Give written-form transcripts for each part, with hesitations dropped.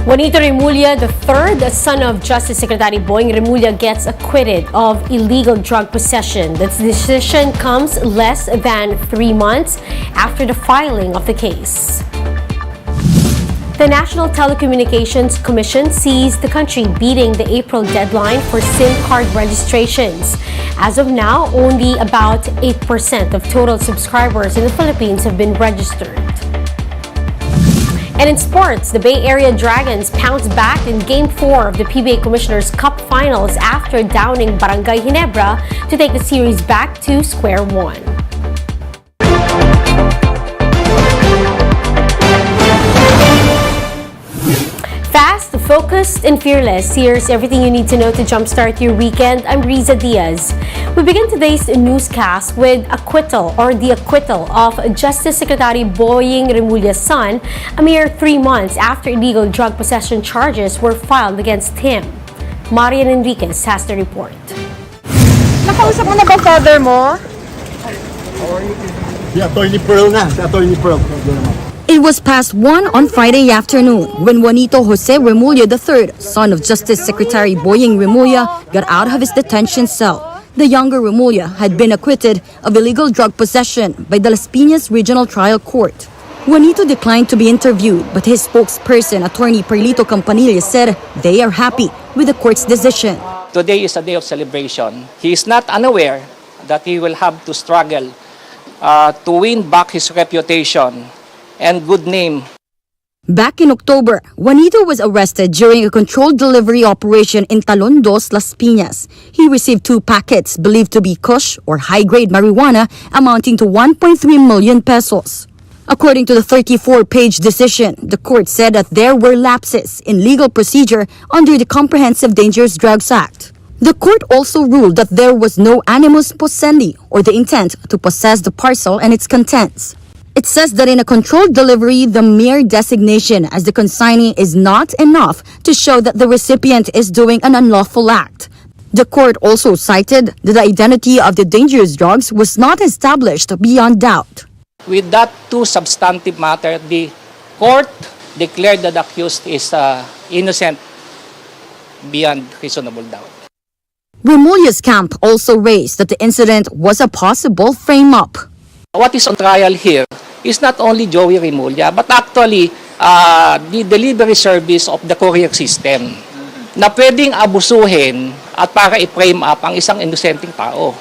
Juanito Mulia III, son of Justice Secretary Boying Remulla, gets acquitted of illegal drug possession. The decision comes less than 3 months after the filing of the case. The National Telecommunications Commission sees the country beating the April deadline for SIM card registrations. As of now, only about 8% of total subscribers in the Philippines have been registered. And in sports, the Bay Area Dragons pounced back in Game 4 of the PBA Commissioner's Cup Finals after downing Barangay Ginebra to take the series back to square one. Fast, focused, and fearless. Here's everything you need to know to jumpstart your weekend. I'm Riza Diaz. We begin today's newscast with the acquittal of Justice Secretary Boying Remulla's son, a mere 3 months after illegal drug possession charges were filed against him. Marian Enriquez has the report. Nakausap mo na ba father mo? Si Attorney Pearl na. Si Attorney Pearl. It was past 1 on Friday afternoon when Juanito Mulia III, son of Justice Secretary Boying Remulla, got out of his detention cell. The younger Remulla had been acquitted of illegal drug possession by the Las Piñas Regional Trial Court. Juanito declined to be interviewed, but his spokesperson, Attorney Perlito Campanilla, said they are happy with the court's decision. Today is a day of celebration. He is not unaware that he will have to struggle to win back his reputation and good name. Back in October, Juanito was arrested during a controlled delivery operation in Talon 2, Las Piñas. He received 2 packets believed to be kush or high-grade marijuana amounting to 1.3 million pesos. According to the 34-page decision, the court said that there were lapses in legal procedure under the Comprehensive Dangerous Drugs Act. The court also ruled that there was no animus possendi or the intent to possess the parcel and its contents. It says that in a controlled delivery, the mere designation as the consignee is not enough to show that the recipient is doing an unlawful act. The court also cited that the identity of the dangerous drugs was not established beyond doubt. With that 2 substantive matter, the court declared that the accused is innocent beyond reasonable doubt. Remulla's camp also raised that the incident was a possible frame-up. What is on trial here is not only Joey Remulla, but actually the delivery service of the courier system na pwedeng abusuhin at para i-frame up ang isang inosenteng tao.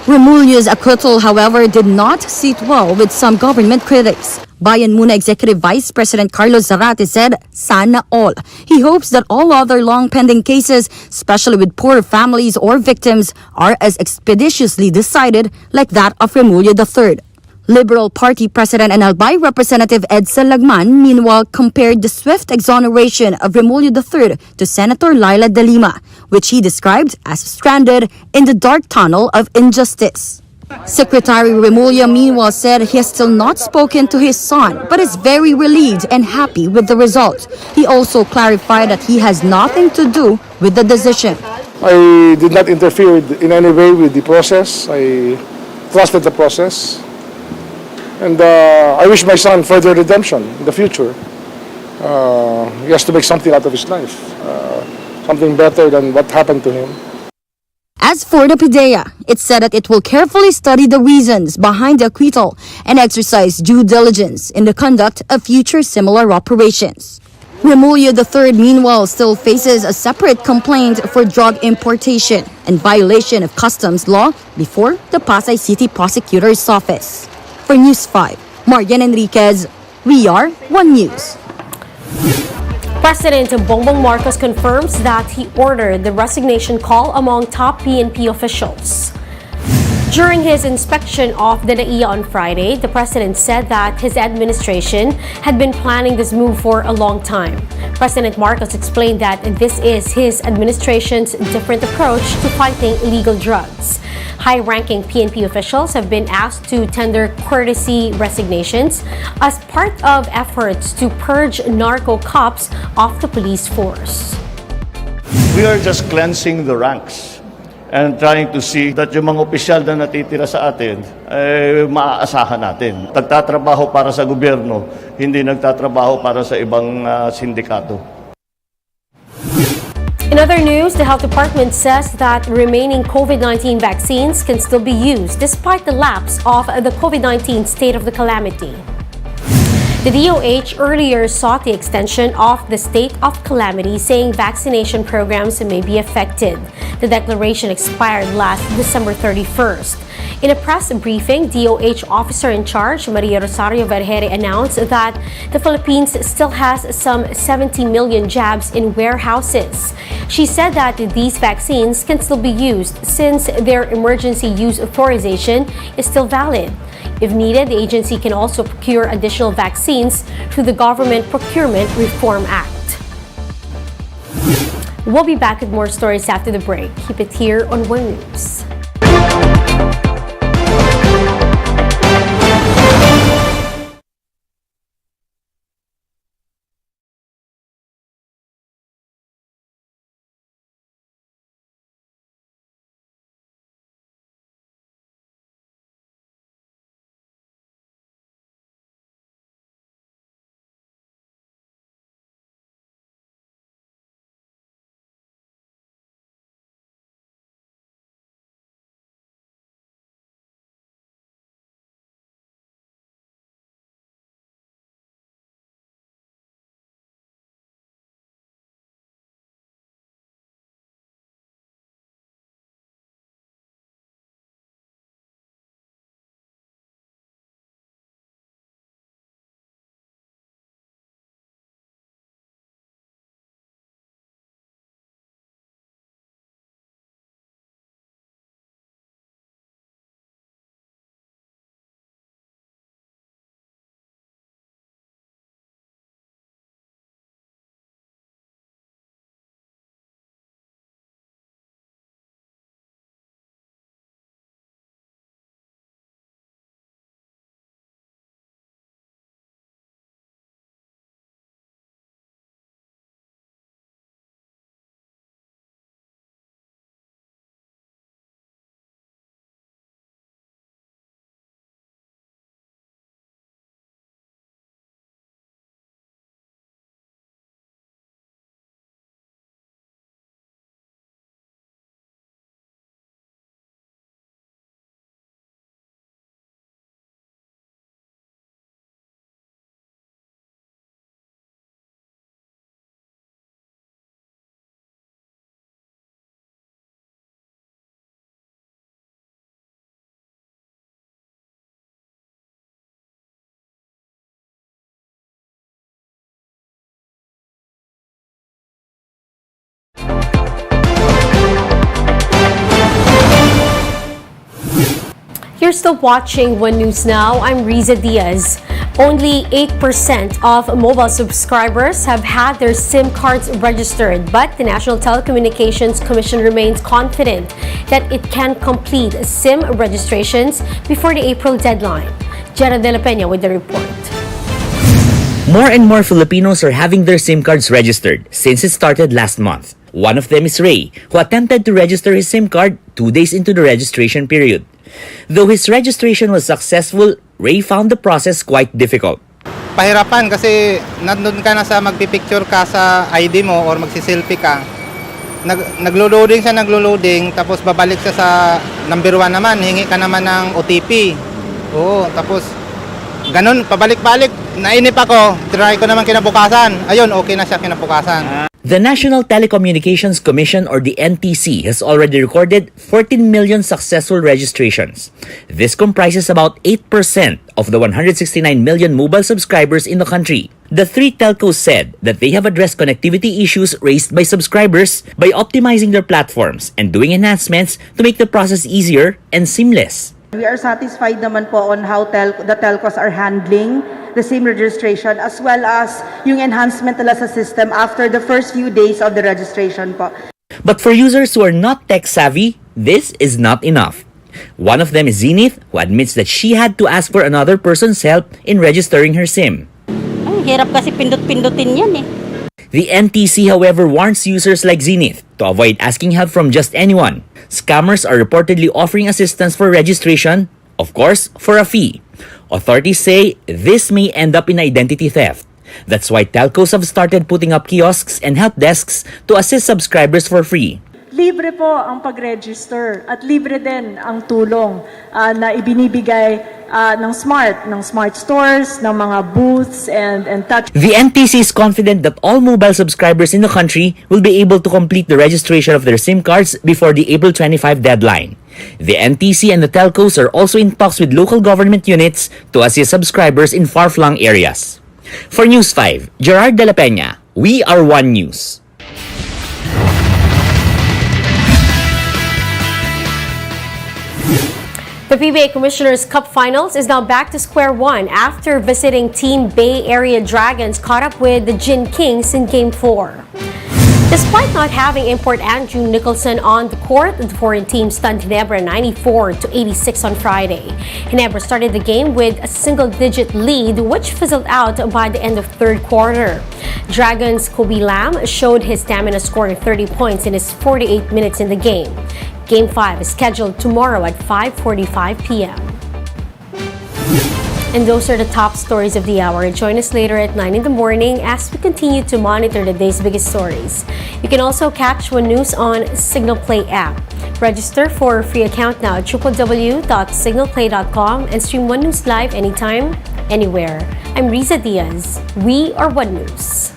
Remulla's acquittal, however, did not sit well with some government critics. Bayan Muna Executive Vice President Carlos Zarate said, "Sana all." He hopes that all other long-pending cases, especially with poor families or victims, are as expeditiously decided like that of Remulla III. Liberal Party President and Albay Representative Edsel Lagman, meanwhile, compared the swift exoneration of Remulla III to Senator Laila de Lima, which he described as stranded in the dark tunnel of injustice. Secretary Remulla, meanwhile, said he has still not spoken to his son, but is very relieved and happy with the result. He also clarified that he has nothing to do with the decision. I did not interfere in any way with the process. I trusted the process. And I wish my son further redemption in the future. He has to make something out of his life, something better than what happened to him. As for the PIDEA, it said that it will carefully study the reasons behind the acquittal and exercise due diligence in the conduct of future similar operations. Remulla III, meanwhile, still faces a separate complaint for drug importation and violation of customs law before the Pasay City Prosecutor's Office. For News 5, Marian Enriquez, we are One News. President Bongbong Marcos confirms that he ordered the resignation call among top PNP officials. During his inspection of the NAIA on Friday, the president said that his administration had been planning this move for a long time. President Marcos explained that this is his administration's different approach to fighting illegal drugs. High-ranking PNP officials have been asked to tender courtesy resignations as part of efforts to purge narco cops off the police force. We are just cleansing the ranks. and trying to see that yung mga opisyal na natitira sa atin, maaasahan natin. Nagtatrabaho para sa gobyerno, hindi nagtatrabaho para sa ibang sindikato. In other news, the health department says that remaining COVID-19 vaccines can still be used despite the lapse of the COVID-19 state of the calamity. The DOH earlier sought the extension of the state of calamity, saying vaccination programs may be affected. The declaration expired last December 31st. In a press briefing, DOH officer in charge, Maria Rosario Vergere, announced that the Philippines still has some 70 million jabs in warehouses. She said that these vaccines can still be used since their emergency use authorization is still valid. If needed, the agency can also procure additional vaccines through the Government Procurement Reform Act. We'll be back with more stories after the break. Keep it here on One News. You're still watching One News Now. I'm Riza Diaz. Only 8% of mobile subscribers have had their SIM cards registered, but the National Telecommunications Commission remains confident that it can complete SIM registrations before the April deadline. Jera De La Peña with the report. More and more Filipinos are having their SIM cards registered since it started last month. One of them is Ray, who attempted to register his SIM card 2 days into the registration period. Though his registration was successful, Ray found the process quite difficult. Pahirapan kasi nandun ka na sa magpipicture ka sa ID mo or magsiselfie ka. Naglo-loading siya, tapos babalik siya sa number 1 naman, hingi ka naman ng OTP. Oo, tapos ganun, pabalik-balik. Nainip ako, try ko naman kinabukasan. Ayun, okay na siya kinabukasan. The National Telecommunications Commission, or the NTC, has already recorded 14 million successful registrations. This comprises about 8% of the 169 million mobile subscribers in the country. The three telcos said that they have addressed connectivity issues raised by subscribers by optimizing their platforms and doing enhancements to make the process easier and seamless. We are satisfied naman po on how the telcos are handling the SIM registration as well as yung enhancement nila sa system after the first few days of the registration po. But for users who are not tech savvy, this is not enough. One of them is Zenith, who admits that she had to ask for another person's help in registering her SIM. Ang hirap kasi pindot-pindutin yan eh. The NTC, however, warns users like Zenith to avoid asking help from just anyone. Scammers are reportedly offering assistance for registration, of course, for a fee. Authorities say this may end up in identity theft. That's why telcos have started putting up kiosks and help desks to assist subscribers for free. Libre po ang pag-register at libre din ang tulong na ibinibigay ng smart stores, ng mga booths and touch. The NTC is confident that all mobile subscribers in the country will be able to complete the registration of their SIM cards before the April 25 deadline. The NTC and the telcos are also in talks with local government units to assist subscribers in far-flung areas. For News 5, Gerard De La Peña, We Are One News. The PBA Commissioner's Cup Finals is now back to square one after visiting Team Bay Area Dragons caught up with the Gin Kings in Game 4. Despite not having import Andrew Nicholson on the court, the foreign team stunned Ginebra 94-86 on Friday. Ginebra started the game with a single-digit lead, which fizzled out by the end of third quarter. Dragons' Kobe Lamb showed his stamina, scoring 30 points in his 48 minutes in the game. Game 5 is scheduled tomorrow at 5:45 p.m. And those are the top stories of the hour. Join us later at 9 in the morning as we continue to monitor the day's biggest stories. You can also catch One News on Signal Play app. Register for a free account now at www.signalplay.com and stream One News live anytime, anywhere. I'm Riza Diaz. We are One News.